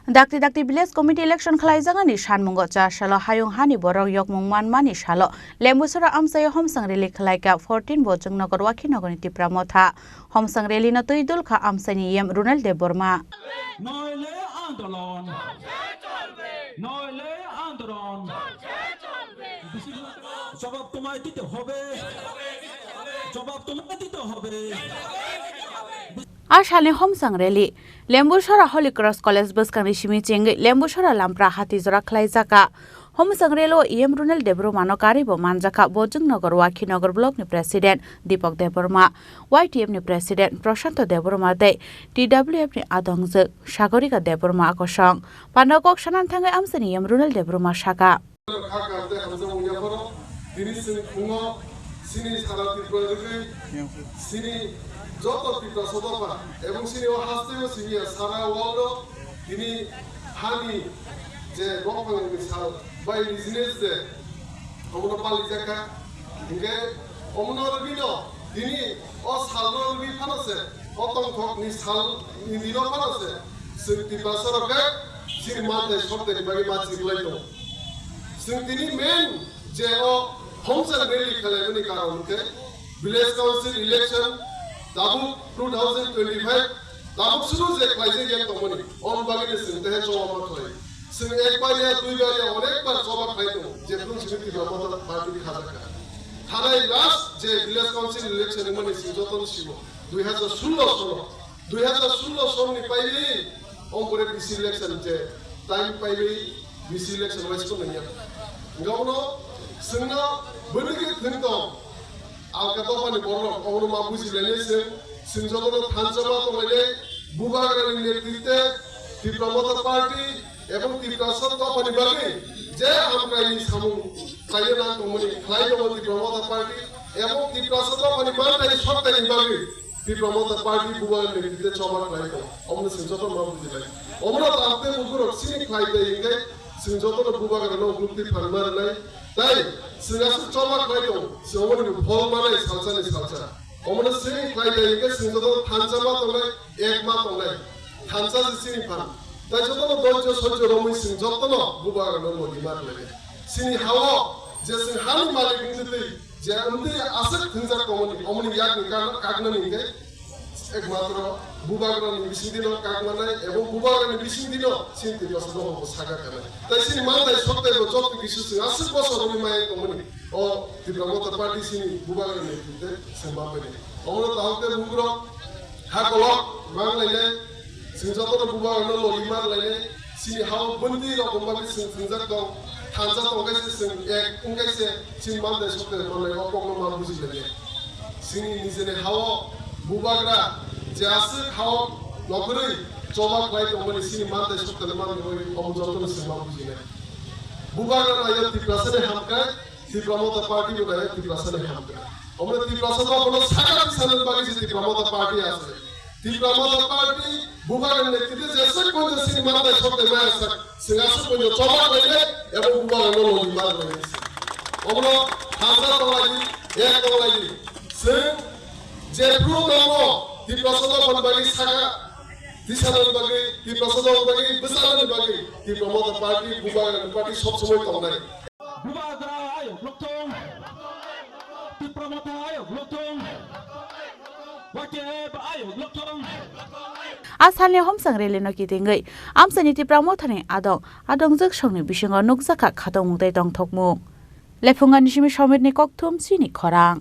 Dakti village committee election khlaijangani sanmungo cha salo hayung hani borok yokmung manmani salo lembusura amsayo homsang rally khlaika 14 bojong nagor wakhi nagoni tipra motha homsang rally na tuidul kha amsani yem Runal Deborma নইলে আন্দোলন নইলে আন্দোলন জবাব তোমায় দিতে হবে জবাব তোমায় দিতে হবে Ashali homsang rally Lembusura Holy Cross College buskang rishimi cheng Lembusura lampra hati zora khlaijaka homsang relo yem Runal Deborma no karibo manjaka bojong nagor wakhi nagor block ni president Deepak Deborma YTM ni president Prashanto Deborma de TWF ni adongje Sagorika Deborma akosang panakok sanan thangai amsani yem Runal Deborma shaka যত পিতা সদপা এবং সিনি ও হাসতেও সিনি সারা world তিনি হানি যে গফাঙ্গি সাল by business দে ওমনো পালি জাকা ইনকে ওমনো রবিনো তিনি ও সালর B ফানাসে অতং থক নি সাল নি দিনো ফানাসে সিনি পাসরকে সিনি মাতে সবতে বাগি মাছি লাইতো সিনি তিনি মেন যে ও হোমসেল রেলি খেলাইনি কারণকে village council election Dabu 2025 Dabu শুরু যে ক্লাইজে গেম তমনি অন বাগিনে সিনতে জমা খাই সিন একবার ইয়া দুইবার ইয়া অনেকবার জমা খাইতো যে কোন সমিতি জমা পার্টি খাজা থানায় লাস্ট যে ভিলেজ কাউন্সিল ইলেকশন মানে যতন ছিল 2016 সন নি পাইলি অম্পরে বিসি ইলেকশন যে টাইম পাইলি বিসি ইলেকশন ওয়াইস কোন নিয়া গাউনো সিননা বলিকে থিনতো Alkatopani borok onu mabusi lenese sinjono thanjama tongale bubagarani netrite Tipramota party এবং Tipramota bagi je amkai samu kayena tongoni khlaijamo Tipramota party এবং Tipramota mantai sortai bagi Tipramota party bubagarani netrite choma khlaiko omne sinjono mabusi lai omna tapte buguro sini khlaide inge sinjono bubagarano group farmar lai তাই সিঙ্গাসু চমা খাইতো সিওমনি ফল মানে সালসানি salsa ওমনে Singh খাইলে একে সিঙ্গতো থানসামা তলে এক মা তলে থানসা সিনি ফান তাই যতন দজ্জ সহ্য রমি সিং যতন বুবার নমদি মার লাগে সিনি হাওয়া যে সিং হানি মালিক নিতে যে উনি আসে থিনজা কমনি ওমনি ইয়াক কাগননি কে একমাত্র বুবাগরনি বিসিদিনো কাগনাই এবং বুবাগরনি বিসিদিনো সিনতি বসনো সাগা কানে তাই সিনি মানদাই সত্যি যত কিছু সিং আসে বছর রমি মাই কমনি ও Tipramota party সিনি বুবাগরনি নিতে সম্ভাবনা ওমরা তাহতে বুগরো হাকলো বাংলাইলে সিং যত বুবাগরনি ললিমার লাইলে সিনি হাও বন্দি রকম ভাবে সিং সিংজা তো থানজা তো গাইছে সিং এক উঙ্গাইছে সিং মানদাই সত্যি বলে অপঙ্গ মা বুঝিলে সিনি নিজেনে হাও বুবাগরা যে আছে খাও নগরই চবা খাই তমনি সিনি মানতে সত্যলে মান হই অমজতন সিমা বুঝিনে বুবাগরা আয়া Tiprasane হামকায় Tipramota party বলে Tiprasane হামকায় আমরা Tiprasane কোনো সাগা সালের বাকি যে Tipramota party আছে Tipramota party বুবাগরা নেতৃত্বে যে সব কোন সিনি মানতে সত্যলে মায় সিঙ্গাসু কোন চবা কইলে এবং বুবাগরা ললি মার রয়েছে আমরা হাজার তলাজি এক তলাজি সে যে প্রোগ্রামও Tipramota bagi saga দিশানোর বাকি Tipramota bagi বিশালের বাকি Tipramota party বুবাগরা party সব সময় তংনাই বুবাগরা আয় ব্লকটং Tipramota আয় ব্লকটং ওয়াকেব আয় ব্লকটং Ashalni homsang rally no kitingai amsani Tipramota ni adongjak songni bisingo nukjaka khatong mungtai tongthokmung lephungan simi somet ni kokthum sini khorang